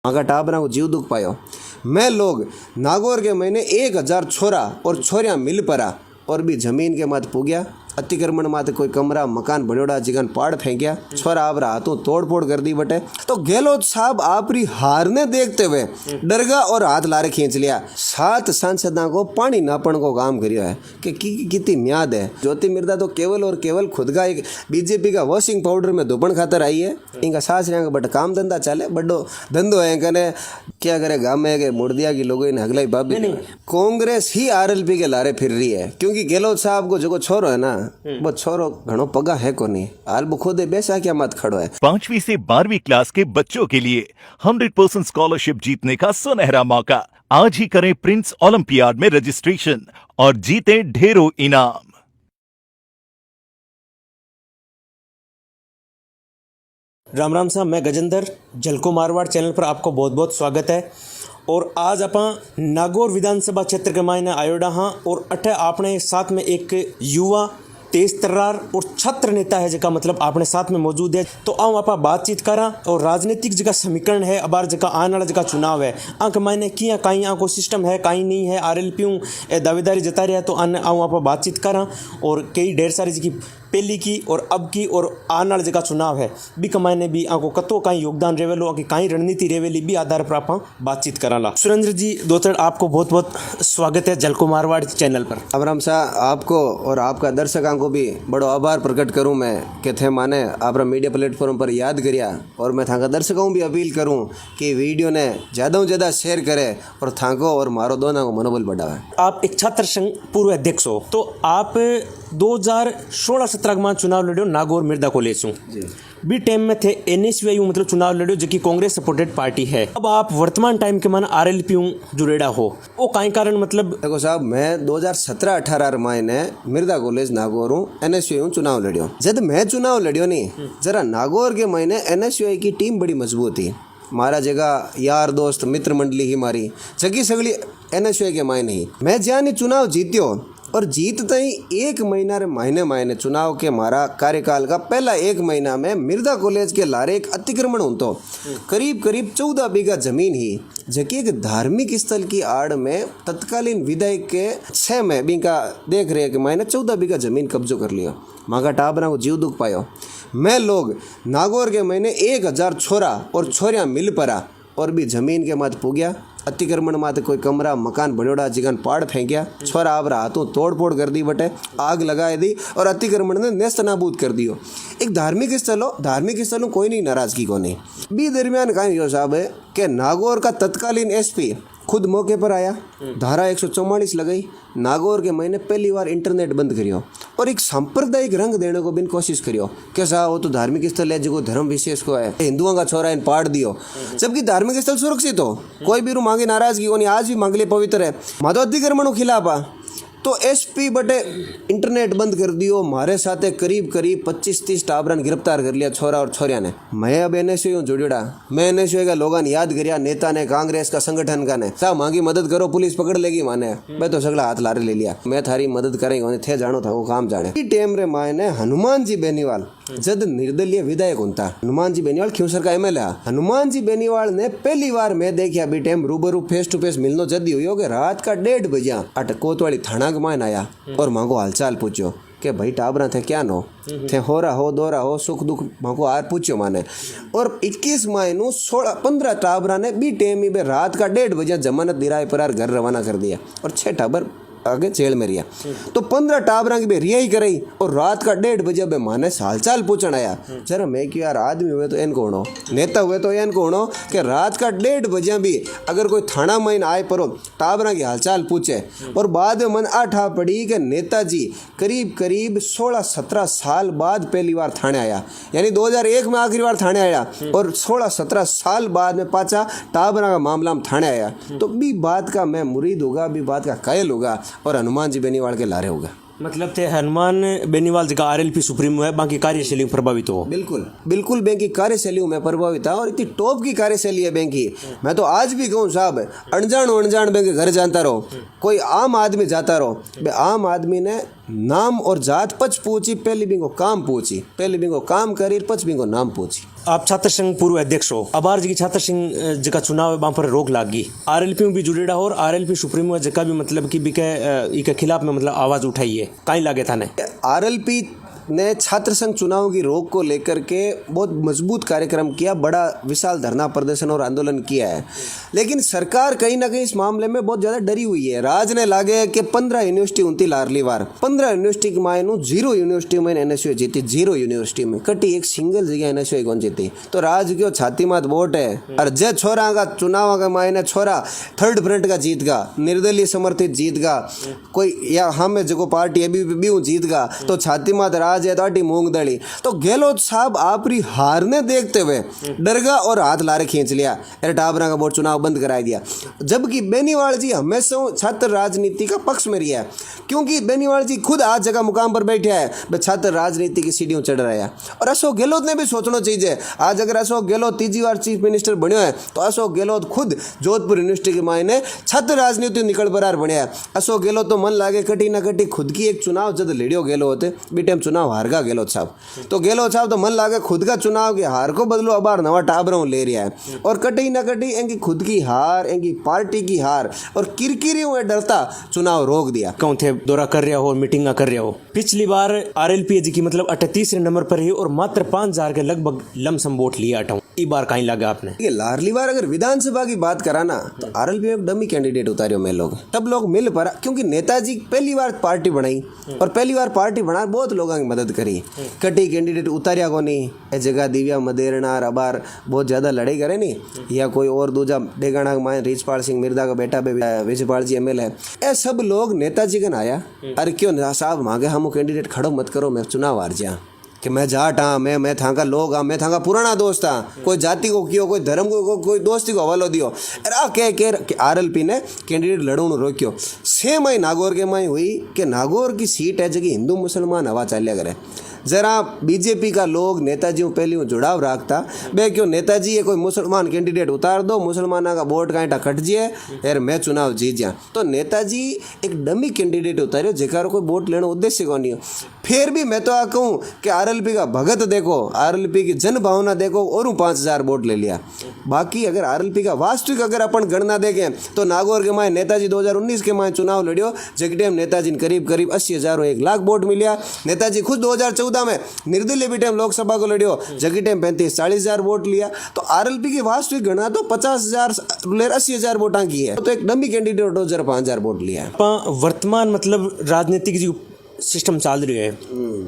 मागा टाबरा को जीव दुख पायो। मैं लोग नागौर के महीने 1000 छोरा और छोरियां मिल परा और भी जमीन के मत पुग्या। अतिक्रमण माते कोई कमरा मकान बड़ोड़ा जिगन पाड़ फेंकिया। छोरा आपरा हाथों तोड़ फोड़ कर दी बटे। तो गहलोत साहब आपरी हार ने देखते हुए डरगा और हाथ लारे खींच लिया। 7 सांसदों को पानी नापण को काम करियो है कि कितनी म्याद है। ज्योति मिर्दा तो केवल और केवल खुद का एक बीजेपी का वॉशिंग पाउडर में धोपण खातर आई है। इनका सास का बट काम धंधा चले बड़ो धंधो है कने क्या करे गाँव में के मुर्दिया की लोगों ने हगलाई बाबी कांग्रेस ही आरएलपी के लारे फिर रही है। क्योंकि गहलोत साहब को जो छोरो है ना वो छोरो घणो पगा है को नहीं हाल बुखोदे बेसा क्या मत खड़ो है। 5वीं से 12वीं क्लास के बच्चों के लिए 100% स्कॉलरशिप जीतने का सुनहरा मौका। आज ही करें प्रिंस ओलंपियाड में रजिस्ट्रेशन और जीते ढेरों इनाम। राम राम साहब, मैं गजेंद्र झलको मारवाड़ चैनल पर आपको बहुत बहुत स्वागत है। और आज आप नागौर विधानसभा क्षेत्र के मायने आयोडा हाँ और अठे आपने साथ में एक युवा तेज तर्रार और छात्र नेता है जगह मतलब आपने साथ में मौजूद है। तो आओ आप बातचीत करा और राजनीतिक जगह समीकरण है अबार जगह आने वाला जगह चुनाव है आंक मायने किया कहीं आंको सिस्टम है कहीं नहीं है आरएलपी दावेदारी जता रहा है। तो आओ आप बातचीत करा और कई ढेर सारी जगह पहली की और अब की और आने वाला जगह चुनाव है भी कमाने भी आंको कतो कहीं योगदान रेवेलो कि कहीं रणनीति रेवेली भी आधार पर आप बातचीत कराला। सुरेंद्र जी दोतर आपको बहुत बहुत स्वागत है झलको मारवाड़ चैनल पर। अबराम साहब आपको और आपका दर्शकों को भी बड़ो आभार प्रकट करूं मैं कि थे माने आप मीडिया प्लेटफॉर्म पर याद करिया। और मैं थाका दर्शकों भी अपील करूं कि वीडियो ने ज़्यादा से ज़्यादा शेयर करे और थाको और मारो दोनों को मनोबल बढ़ावे। आप एक छात्र संघ पूर्व अध्यक्ष हो तो आप 2016-17 में चुनाव लड़ो नागौर मिर्दा कॉलेज से भी टाइम में थे एनएसयूआई मतलब चुनाव लड़ो जो कि कांग्रेस सपोर्टेड पार्टी है। अब आप वर्तमान टाइम के माना आरएलपी जुड़ेड़ा हो वो कई कारण मतलब देखो साहब मैं 2017-18 महीने मिर्दा कॉलेज नागौर हूँ एनएसयूआई चुनाव लड़ियो। जब मैं चुनाव लड़ियो नहीं जरा नागौर के महीने एनएसयूआई की टीम बड़ी मजबूत थी। मारा जगह यार दोस्त मित्र मंडली ही मारी जगी सगली एनएसयूआई के मायने ही मैं ज्यादा चुनाव जीत्यो और जीतते ही 1 महीना रे महीने चुनाव के मारा कार्यकाल का पहला 1 महीना में मिर्दा कॉलेज के लारे एक अतिक्रमण होतो करीब 14 बीघा जमीन ही जबकि एक धार्मिक स्थल की आड़ में तत्कालीन विधायक के 6 में बीका देख रहे कि मैंने 14 बीघा जमीन कब्जो कर लियो। मागा टाबरा को जीव दुख पायो। मैं लोग नागौर के महीने 1000 छोरा और छोरियां मिल परा और भी जमीन के मत पुग्या। अतिक्रमण माते कोई कमरा मकान बड़ोड़ा जिगन पाड़ फेंकिया। छोरा आपरा हाथों तोड़ फोड़ कर दी बटे आग लगाए दी और अतिक्रमण ने नेस्त नाबूद कर दियो। एक धार्मिक स्थल हो धार्मिक स्थल कोई नहीं नाराजगी को नहीं भी दरमियान कहीं यो साहब है कि नागौर का तत्कालीन एसपी खुद मौके पर आया धारा 144 लगाई नागौर के महीने पहली बार इंटरनेट बंद करियो और एक सांप्रदायिक रंग देने को भी कोशिश करियो कैसा वो तो धार्मिक स्थल है जो धर्म विशेष को है हिंदुओं का छोरा इन पाड़ दियो जबकि धार्मिक स्थल सुरक्षित हो कोई भी रू मांगे नाराजगी को नहीं आज भी मांगले पवित्र है माधव अतिक्रमण खिलाफ तो एसपी बटे इंटरनेट बंद कर दियो। हमारे साथ करीब 25-30 टाबरन गिरफ्तार कर लिया छोरा और छोरिया ने। मैं अब एनएसयूआई जुड़ेड़ा मैं एनएसयूआई का लोगन याद करिया नेता ने कांग्रेस का संगठन का ने साहब मांगी मदद करो पुलिस पकड़ लेगी माने मैं तो सगला हाथ लारे ले लिया मैं थारी मदद करेंगे थे जानो था वो काम जाने टेम रे मायने हनुमान जी बेनीवाल जद निर्दलीय विधायक होता हनुमान जी बेनीवाल खियोसर का एमएलए हनुमान जी बेनीवाल ने पहली बार मैं देखा बी टाइम रूबरू फेस टू फेस मिलनो जदी हुई कि रात का 1:30 बजे अट कोतवाली थाना के मायन आया और मांगो हालचाल पूछो कि भाई टाबरा थे क्या नो थे हो रहा हो दो रहा हो सुख दुख मांगो आर पूछो माने और 21 महीनों 16-15 टाबरा ने बी टेम में रात का 1:30 बजे जमानत दिराए पर घर रवाना कर दिया और 6 टाबर आगे जेल में रिया तो 15 टाबरा की रिहाई कराई और रात का 1:30 बजे बे माने हालचाल पूछण आया। जरा मैं क्यों यार आदमी हुए तो इनको होनो नेता हुए तो इनको होनो कि रात का 1:30 बजे भी अगर कोई थाना में आए परो टाबरा की हालचाल पूछे और बाद में मन आठा पड़ी कि नेताजी करीब 16-17 साल बाद पहली बार थाने आया यानी 2001 में आखिरी बार थाने आया और 16-17 साल बाद में पाचा टाबरा का मामला में थाने आया। तो भी बात का मैं मुरीद होगा भी बात का कायल होगा और हनुमान जी बेनीवाल के लारे होगा मतलब थे हनुमान बेनीवाल जी का आरएलपी सुप्रीमो है बाकी कार्यशैली प्रभावित हो। बिल्कुल बैंक की कार्यशैली में प्रभावित था और इतनी टॉप की कार्यशैली है बैंक की। मैं तो आज भी कहूँ साहब अनजान बैंक घर जानता रहो कोई आम आदमी जाता रहो आम आदमी ने नाम और जात पच पूछी, पहली बिंगो काम पूछी, पहली बिंगो काम करी, पच बिंगो नाम पूछी। आप छात्र संघ पूर्व अध्यक्ष हो, अबार जी की छात्र संघ जका चुनाव है वहाँ पर रोक लागी, आरएलपी में भी जुड़ेड़ा हो और आरएलपी सुप्रीमो जका भी मतलब कि बिके इके खिलाफ में मतलब आवाज उठाई है, काई लागे थाने? आरएलपी ने छात्र संघ चुनाव की रोक को लेकर के बहुत मजबूत कार्यक्रम किया, बड़ा विशाल धरना प्रदर्शन और आंदोलन किया है, लेकिन सरकार कहीं ना कहीं इस मामले में बहुत ज़्यादा डरी हुई है। राज ने लागे कि 15 यूनिवर्सिटी उनती लारली बार 15 यूनिवर्सिटी की मायनू 0 यूनिवर्सिटी में एनएसयू जीती, 0 यूनिवर्सिटी में कटी एक सिंगल जगह एनएसयू कौन जीती। तो राज क्यों छाती मात वोट है और जे छोरा का चुनाव का मायने छोरा थर्ड फ्रंट का जीत गा, निर्दलीय समर्थित जीत गा, कोई या हमें जो पार्टी अभी भी जीत गा, तो छाती मात राज है तो मूंग दड़ी। तो गहलोत साहब आपरी हारने देखते हुए डर गया और हाथ लारे खींच लिया, अरे टाबरा का बोर्ड चुनाव बंद करा दिया। जबकि बेनीवाल जी हमेशा छात्र राजनीति का पक्ष में रिया है, क्योंकि बेनीवाल जी खुद आज जगह मुकाम पर बैठे है, छात्र राजनीति की सीढ़ियों चढ़ रहा है। और अशोक गहलोत ने भी सोचना चाहिए, आज अगर अशोक गहलोत तीजी बार चीफ मिनिस्टर बने है तो अशोक गहलोत खुद जोधपुर यूनिवर्सिटी के मायने छात्र राजनीति निकल बरार बने है। अशोक गहलोत तो मन लागे कटी ना कटी खुद की एक चुनाव जब लेडियो गहलोत बी टाइम चुनाव हार गया गहलोत साहब, तो गहलोत साहब तो मन लागे खुद का चुनाव की हार को बदलो अबार नवा टाबरों ले रहा है। और कटी ना कटी इनकी खुद की हार, इनकी पार्टी की हार और किरकिरियों में डरता चुनाव रोक दिया। कौन थे दौरा कर रहा हो और मीटिंग कर रहा हो। पिछली बार आरएलपी जी की मतलब 38 नंबर पर ही और मात्र 5000 के लगभग लमसम वोट लिया अटाऊं, इस बार कहीं लगा आपने? ये लारली बार अगर विधानसभा की बात करा ना तो आरएलपी में एक डमी कैंडिडेट उतारियो में लोग, तब लोग मिल पड़ा, क्योंकि नेताजी पहली बार पार्टी बनाई और पहली बार पार्टी बना बहुत लोगों की मदद करी। कटी कैंडिडेट उतारिया को नहीं, ए जगह दिव्या मदेरना अबार बहुत ज़्यादा लड़ाई करे नहीं, या कोई और दूजा डेगाना माए रिचपाल सिंह मिर्दा का बेटा विजयपाल जी एमएल है, ये सब लोग नेताजी का आया, अरे क्यों साहब मांगे हम कैंडिडेट खड़ो मत करो, मैं चुनाव हार जा कि मैं जाट हाँ, मैं थाका लोग हाँ, मैं थाका पुराना दोस्त हाँ, कोई जाति को क्यों, कोई धर्म को, कोई दोस्ती को हवालो दियो। अरे के आरएलपी ने कैंडिडेट लड़ों रोक्यो। सेम ही नागौर के माई हुई कि नागौर की सीट है जगह हिंदू मुसलमान हवा चालिया करे। जरा बीजेपी का लोग नेताजी पहले जुड़ाव रखता, बे क्यों नेताजी ये कोई मुसलमान कैंडिडेट उतार दो, मुसलमाना का वोट कांटा कट जाए यार मैं चुनाव जीत जा। तो नेताजी एक डमी कैंडिडेट उतारो जेकार कोई वोट लेना उद्देश्य को नहीं हो। फिर भी मैं तो आ कहूँ कि आरएलपी का भगत देखो, आरएलपी की जन भावना देखो, और 5000 वोट ले लिया। बाकी अगर आरएलपी का वास्तविक अगर अपन गणना देखें तो नागौर के माए नेताजी 2019 के माए चुनाव लड़ियो, जगह टाइम नेताजी ने करीब 80,000 1 लाख वोट मिलिया। नेताजी खुद 2014 में निर्दलीय भी टाइम लोकसभा को लड़ियो, जगह टाइम 35-40,000 वोट लिया। तो आरएलपी की वास्तविक गणना तो 50,000 80,000 वोटा की है, तो एक डमी कैंडिडेट 5000 वोट लिया है। वर्तमान मतलब राजनीतिक जो सिस्टम चल रही है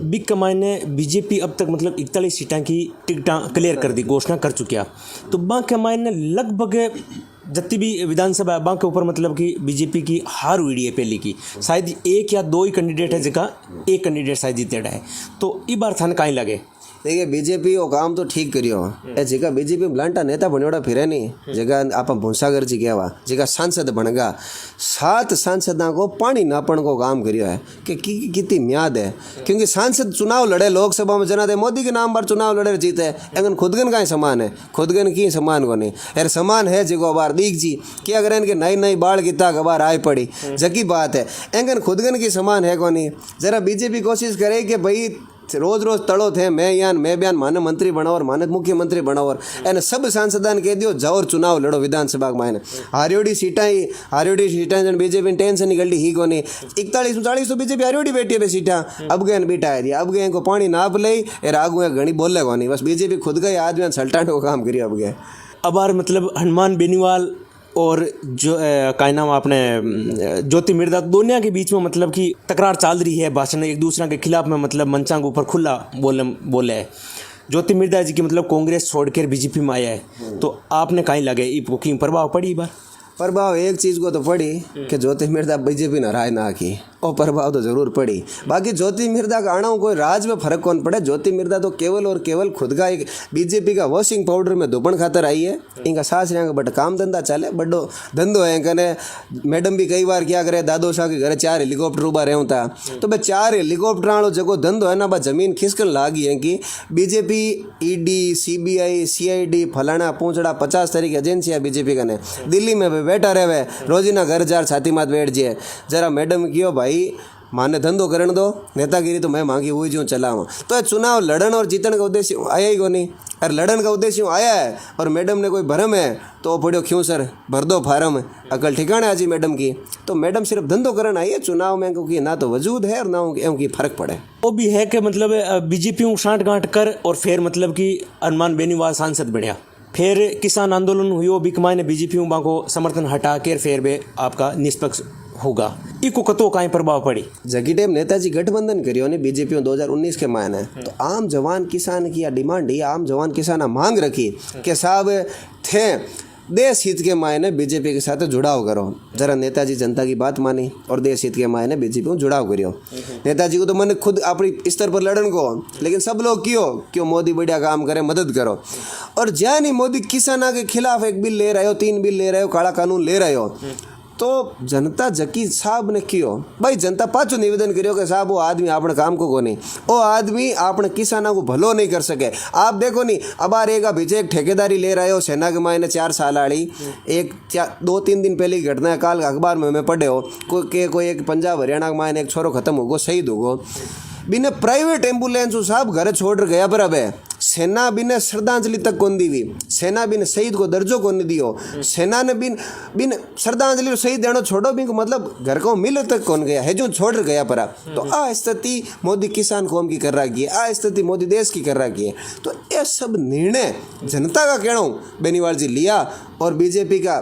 बिग कमाई ने बीजेपी अब तक मतलब 41 सीटा की टिकटा क्लियर कर दी, घोषणा कर चुकिया। तो बां कमाई ने लगभग जितनी भी विधानसभा बां के ऊपर मतलब कि बीजेपी की हार हुई है पहले की, शायद 1 या 2 ही कैंडिडेट है जगह एक कैंडिडेट शायद जीतेड़ा है। तो इस बार थाने कहीं लगे देखिए बीजेपी वो काम तो ठीक करियो, जगह बीजेपी ब्लांटा नेता बनोड़ा फिरे नहीं, जगह आप भूसागर जी गया हुआ जगह सांसद बनेगा, 7 सांसदा को पानी नापण को काम करियो है कि कितनी म्याद है। क्योंकि सांसद चुनाव लड़े लोकसभा में जना दे मोदी के नाम पर चुनाव लड़े जीते, अगर खुदगन का ही समान है, खुदगन की समान को नहीं यार समान है जगह बार दीख जी कि अगर इनके नई बाढ़ की ताक बार आए पड़ी जकी बात है, एंगन खुदगन की समान है को नहीं। जरा बीजेपी कोशिश करे कि भाई रोज तड़ो थे मैं बयान मानव मंत्री बनाओ और मानव मुख्यमंत्री बनाओ और एने सब सांसदान कह दियो जाओ और चुनाव लड़ो विधानसभा में। हारियोड़ी सीटा जन बीजेपी टेंशन निकल ही को नहीं, 41-40 तो बीजेपी हारियोड़ी बैठी है सीटा, अब गए बिठा दिया, अब गए इनको पानी नाप ले यार आगू घनी बोले को नहीं, बस बीजेपी खुद का ही आदमी सल्टाने को काम करिए। अब गए अब मतलब हनुमान बेनीवाल और जो का नाम आपने ज्योति मिर्दा दोनों के बीच में मतलब कि तकरार चल रही है, भाषण एक दूसरे के खिलाफ में मतलब मंचा के ऊपर खुला बोले है। ज्योति मिर्दा जी की मतलब कांग्रेस छोड़कर बीजेपी में आया है, तो आपने कहीं लगे बुकिंग प्रभाव पड़ी बार? प्रभाव एक चीज़ को तो पड़ी कि ज्योति मिर्दा बीजेपी ने राय ना की, और प्रभाव तो जरूर पड़ी। बाकी ज्योति मिर्दा का आना कोई राज में फर्क कौन पड़े, ज्योति मिर्दा तो केवल और केवल खुद का एक बीजेपी का वॉशिंग पाउडर में धोपण खातर आई है। इनका सास यहाँ का बट काम धंधा चले, बड़ो धंधो है कने। मैडम भी कई बार क्या करे, दादो शाह के घरे 4 हेलीकॉप्टर उबा रहूँ था, तो भाई 4 हेलीकॉप्टर आलो जगो धंधो है ना, बस जमीन खिसकन लागी है कि बीजेपी ईडी CBI CID फलाना पूछड़ा 50 तरह की एजेंसियाँ बीजेपी का ने दिल्ली में बैठा रहे, रोजीना घर जार छाती मात बैठ जाए। जरा मैडम क्यों भाई माने धंधो करण दो, नेतागिरी तो मैं मांगी हुई जो चलाऊँ। तो ये चुनाव लड़न और जीतने का उद्देश्य आया ही को नहीं, और लड़न का उद्देश्य आया है और मैडम ने कोई भरम है तो वो पढ़ो क्यों सर, भर दो फार्म, अकल ठिकाने आजी मैडम की। तो मैडम सिर्फ धंधो करन आई है चुनाव में, क्योंकि ना तो वजूद है और ना उनकी फर्क पड़े। वो भी है कि मतलब बीजेपी साठ गांठ कर और फिर मतलब कि हनुमान बेनीवाल सांसद बढ़िया, फिर किसान आंदोलन हुई भी कमाए ने बीजेपी को समर्थन हटा के फिर भी आपका निष्पक्ष होगा, इको कतो काई प्रभाव पड़ी। जगी टाइम नेताजी गठबंधन करियो ने बीजेपी 2019 के मायने, तो आम जवान किसान की या डिमांड ही, आम जवान किसान मांग रखी कि साहब थे देश हित के मायने बीजेपी के साथ जुड़ाव करो। जरा नेताजी जनता की बात मानी और देश हित के मायने बीजेपी को जुड़ाव करियो। नेताजी को तो मैंने खुद अपनी स्तर पर लड़न को, लेकिन सब लोग क्यों मोदी बढ़िया काम करे, मदद करो। और ज्या नहीं मोदी किसाना के खिलाफ एक बिल ले रहे हो, 3 बिल ले रहे हो, काला कानून ले रहे हो, तो जनता जकी साहब ने क्यों भाई जनता पाछो निवेदन करियो कि साहब वो आदमी आपने काम को कोनी, वो आदमी आपने किसानों को भलो नहीं कर सके। आप देखो नहीं अब आ रहेगा पीछे एक ठेकेदारी ले रहे हो सेना के मायने 4 साल आड़ी, एक 2-3 दिन पहले की घटना है, काल अखबार में पढ़े हो कोई एक पंजाब हरियाणा के मायने एक छोरो खत्म होगो, शहीद होगो, बिना प्राइवेट एम्बुलेंस साहब घर छोड़ गया। पर अब सेना बिना श्रद्धांजलि तक कौन दी, सेना बिन शहीद को दर्जो कौन दियो, सेना ने बिन श्रद्धांजलि शहीद देनो छोड़ो भी मतलब घर को मिल तक कौन गया है जो छोड़ गया। पर तो आ स्थिति मोदी किसान कौम की कर रखी है, आ स्थिति मोदी देश की कर रखी है। तो ये सब निर्णय जनता का कहना बेनीवाल जी लिया और बीजेपी का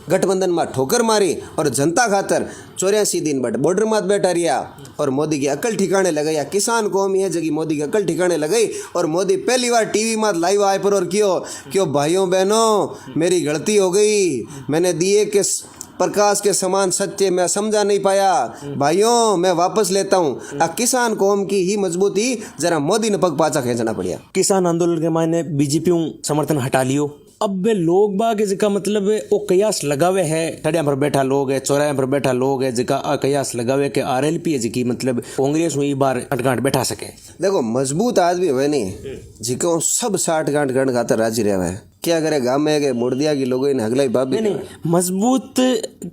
गठबंधन में ठोकर मारी और जनता खातर 84 दिन बट बॉर्डर मात बैठा रिया और मोदी की अकल ठिकाने लगाया। किसान कौम है जगह मोदी की अकल ठिकाने लगाई और मोदी पहली बार टीवी मात लाइव आए पर और क्यों भाइयों बहनों मेरी गलती हो गई, मैंने दिए के प्रकाश के समान सत्य मैं समझा नहीं पाया, भाइयों मैं वापस लेता हूँ। किसान कौम की ही मजबूती जरा मोदी ने पग पाचा खींचना पड़िया। किसान आंदोलन के मायने बीजेपी समर्थन हटा लियो, अब वे लोग बाग जिका मतलब वो कयास लगावे है, सड़िया पर बैठा लोग है, चौराहे पर बैठा लोग है जिका कयास लगावे के आरएलपी है जिकी मतलब कांग्रेस हुई बार अटगांठ बैठा सके। देखो मजबूत आदमी हुए नहीं जिको सब 60 गांठ गण खातर राजी रहे है, क्या करे गांव में के मुर्दिया की लोगों ने हगलाई बाबी नहीं मजबूत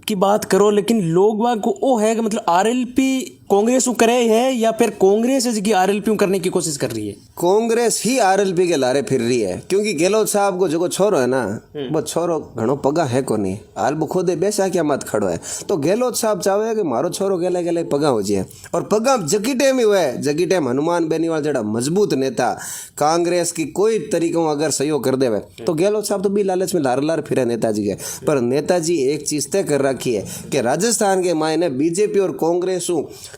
की बात करो, लेकिन लोग बाग को वो है कि मतलब आरएलपी कांग्रेस करे है या फिर कांग्रेस है जिकी आरएलपी करने की कोशिश कर रही है। कांग्रेस ही आरएलपी के लारे फिर रही है, क्योंकि गहलोत साहब को जो छोरो है ना वो छोरो घणो पगा है को नहीं, हाल बुखोदे बेसा क्या मत खड़ो है। तो गहलोत साहब चाहे कि मारो छोरो गेले गेले पगा हो जाए और पगा जगी टाइम ही हुए, जगी टाइम हनुमान बेनीवाल जड़ा मजबूत नेता कांग्रेस की कोई तरीकों अगर सहयोग कर देवे तो गहलोत साहब तो भी लालच में लार लार फिरे नेताजी के। पर नेताजी एक चीज तय कर रखी है कि राजस्थान के मायने बीजेपी और कांग्रेस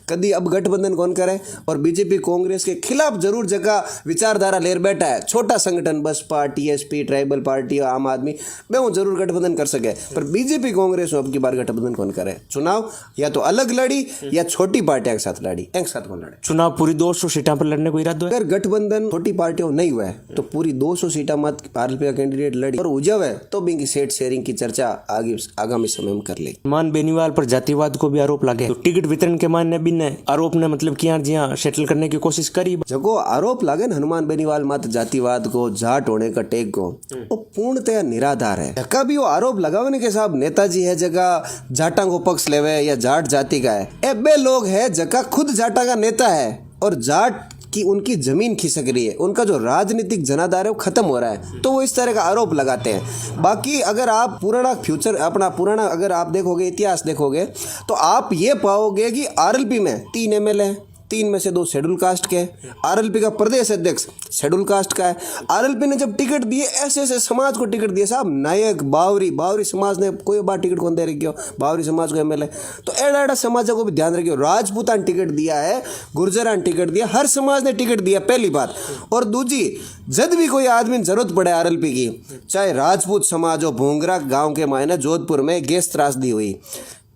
कदी अब गठबंधन कौन करे और बीजेपी कांग्रेस के खिलाफ जरूर जगह विचारधारा लेर बैठा है। छोटा संगठन बसपा टीएसपी ट्राइबल पार्टी आम आदमी में वो जरूर गठबंधन कर सके, पर बीजेपी कांग्रेस अब की बार गठबंधन कौन करे। चुनाव या तो अलग लड़ी या छोटी पार्टियों के साथ लड़ी, एक साथ कौन लड़े। चुनाव पूरी 200 सीटों पर लड़ने को इरादा है। अगर गठबंधन छोटी पार्टियों नहीं हुआ है तो पूरी 200 सीटा मत आरएलपी का कैंडिडेट लड़ी और उजव है तो भी सेट शेयरिंग की चर्चा आगे आगामी समय में कर ले। मान बेनीवाल पर जातिवाद को भी आरोप लगे तो टिकट वितरण के मायने भी ने आरोप ने मतलब किया जिया सेटल करने की कोशिश करी। जगो आरोप लागे न हनुमान बेनीवाल मत जातिवाद को जाट होने का टेक को वो पूर्णतया निराधार है। जगह भी वो आरोप लगावे के साहब नेताजी है जगह जाटा को पक्ष लेवे या जाट जाति का है, ए बे लोग है जगह खुद जाटा का नेता है और जाट कि उनकी जमीन खिसक रही है, उनका जो राजनीतिक जनाधार है वो खत्म हो रहा है, तो वो इस तरह का आरोप लगाते हैं। बाकी अगर आप पुराना फ्यूचर अपना पुराना अगर आप देखोगे इतिहास देखोगे तो आप ये पाओगे कि आरएलपी में 3 एमएलए 3 में से 2 शेड्यूल कास्ट के, आरएलपी का प्रदेश अध्यक्ष शेड्यूल कास्ट का है। आरएलपी ने जब टिकट दिए ऐसे ऐसे समाज को टिकट दिए साहब, नायक बावरी समाज ने कोई बार टिकट कौन दे रखियो, बावरी समाज को एमएलए, तो एड़ा एड़ा समाज को भी ध्यान रखियो। राजपूतान टिकट दिया है, गुर्जरान टिकट दिया, हर समाज ने टिकट दिया पहली बात। और दूजी जब भी कोई आदमी जरूरत पड़े आरएलपी की, चाहे राजपूत समाज हो, भोंगरा गाँव के मायने जोधपुर में गैस त्रासदी हुई,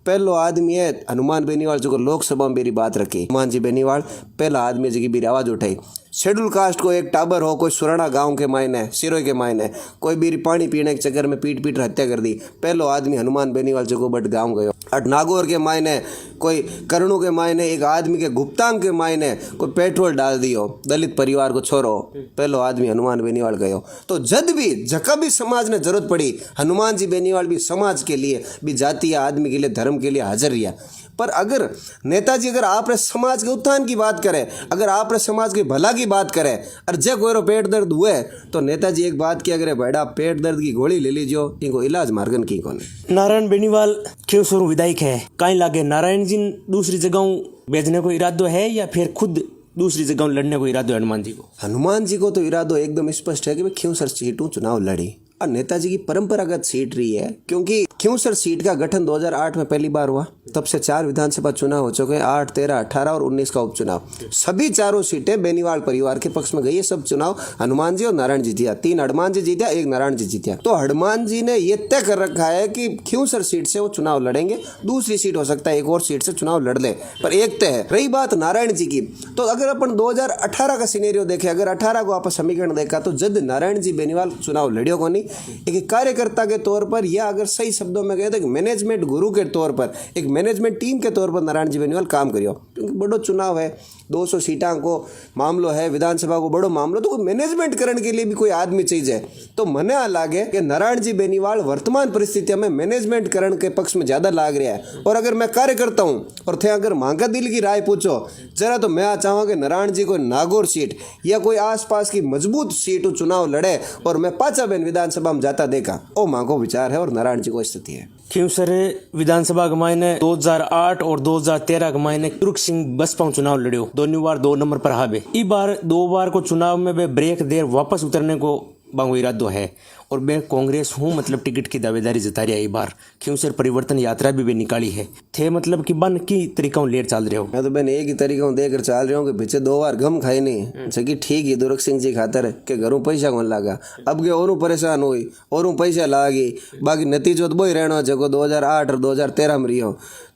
पहलो आदमी है हनुमान बेनीवाल जो लोकसभा में मेरी बात रखी, हनुमान जी बेनीवाल पहला आदमी जी की मेरी आवाज़ उठाई। शेड्यूल कास्ट को एक टाबर हो, कोई सुराना गांव के मायने सिरोई के मायने कोई भी पानी पीने के चक्कर में पीट हत्या कर दी, पहलो आदमी हनुमान बेनीवाल जो बट गाँव गयो। और नागौर के मायने कोई करणु के मायने एक आदमी के गुप्तांग के मायने कोई पेट्रोल डाल दियो, दलित परिवार को छोड़ो, पहलो आदमी हनुमान बेनीवाल गयो। तो जब भी जका भी समाज ने जरूरत पड़ी हनुमान जी बेनीवाल भी समाज के लिए भी जाति या आदमी के लिए धर्म के लिए हाजिर रिया। पर अगर नेताजी अगर आपरे समाज के उत्थान की बात करें, अगर आपरे समाज के भला की बात करें और जे कोई पेट दर्द हुए तो नेताजी एक बात की, अगर बेटा पेट दर्द की गोली ले लीजियो, इनको इलाज मार्गन की कोने। नारायण बेनीवाल क्यों स्वरूप विधायक है, कहीं लागे नारायण जी दूसरी जगह भेजने को इरादो है या फिर खुद दूसरी जगह लड़ने को इरादो है हनुमान जी को? हनुमान जी को तो इरादो एकदम स्पष्ट है कि वे क्योंसर सीटों चुनाव लड़ी और नेताजी की परंपरागत सीट रही है, क्योंकि क्योंसर सीट का गठन 2008 में पहली बार हुआ। तब से 4 विधानसभा चुनाव हो चुके हैं, 8, 13, 18 और 19 का उपचुनाव। सभी चारों सीटें बेनीवाल परिवार के पक्ष में गई है। सब चुनाव हनुमान जी और नारायण जी जीता, 3 हनुमान जी जीता, 1 नारायण जी जीता। तो हनुमान जी ने ये तय कर रखा है कि क्योंसर सीट से वो चुनाव लड़ेंगे, दूसरी सीट हो सकता है एक और सीट से चुनाव लड़ ले, पर एक तय है। रही बात नारायण जी की, तो अगर अपन 2018 का सिनेरियो देखें, अगर 18 को आप समीकरण देखा तो जब नारायण जी बेनीवाल चुनाव लड़ियो को नहीं, एक कार्यकर्ता के तौर पर या अगर सही शब्दों में कहे तो एक मैनेजमेंट गुरु के तौर पर, एक मैनेजमेंट टीम के तौर पर नारायण जी बेनीवाल काम करियो, क्योंकि बड़ो चुनाव है, 200 सीटा को मामलो है, विधानसभा को बड़ो मामलो, तो मैनेजमेंट करने के लिए भी कोई आदमी चाहिए। तो मने लागे कि नारायण जी बेनीवाल वर्तमान परिस्थितियों में मैनेजमेंट करण के पक्ष में ज़्यादा लाग रहा है। और अगर मैं कार्यकर्ता हूँ और थे अगर मांगा दिल की राय पूछो जरा, तो मैं चाहूँगा कि नारायण जी को नागौर सीट या कोई आसपास की मजबूत सीट चुनाव लड़े और मैं पाचाबेन विधानसभा में जाता देखा, वो मांगो विचार है और नारायण जी को स्थिति है। क्यों सर विधानसभा के मायने 2008 और 2013 के मायने तुर्क सिंह बसपा चुनाव लड़ियो, दोनों बार 2 नंबर पर हावे। इस बार 2 बार को चुनाव में वे ब्रेक देर वापस उतरने को बांगो इरादो है और मैं कांग्रेस हूँ मतलब टिकट की दावेदारी जता रहा है। बार क्यों सर परिवर्तन यात्रा भी निकाली है थे, मतलब कि बन की तरीका लेर चल रहे हो? मैं तो बहन एक ही तरीका देकर चल रहा हूँ कि पीछे 2 बार गम खाई नहीं सकी, ठीक है दुर्ग सिंह जी खातर के घरों पैसा कौन लगा, अब के और परेशान हुई और पैसा लागी, बाकी नतीजो तो वही रहना जगो 2008 और 2013 में रही।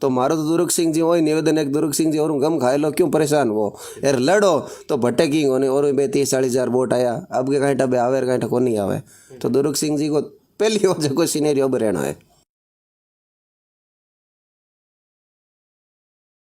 तो मारो तो दुर्ग सिंह जी वही निवेदन है, दुर्ग सिंह जी और गम खाए लो, क्यों परेशान हो यार, लड़ो तो भटकी होने और 30-40 हज़ार वोट आया, अब के कहीं टबे आवे कहीं को नहीं आवे। तो दुर्ग सिंह जी को पहली हो जगह सीनियर रहना है।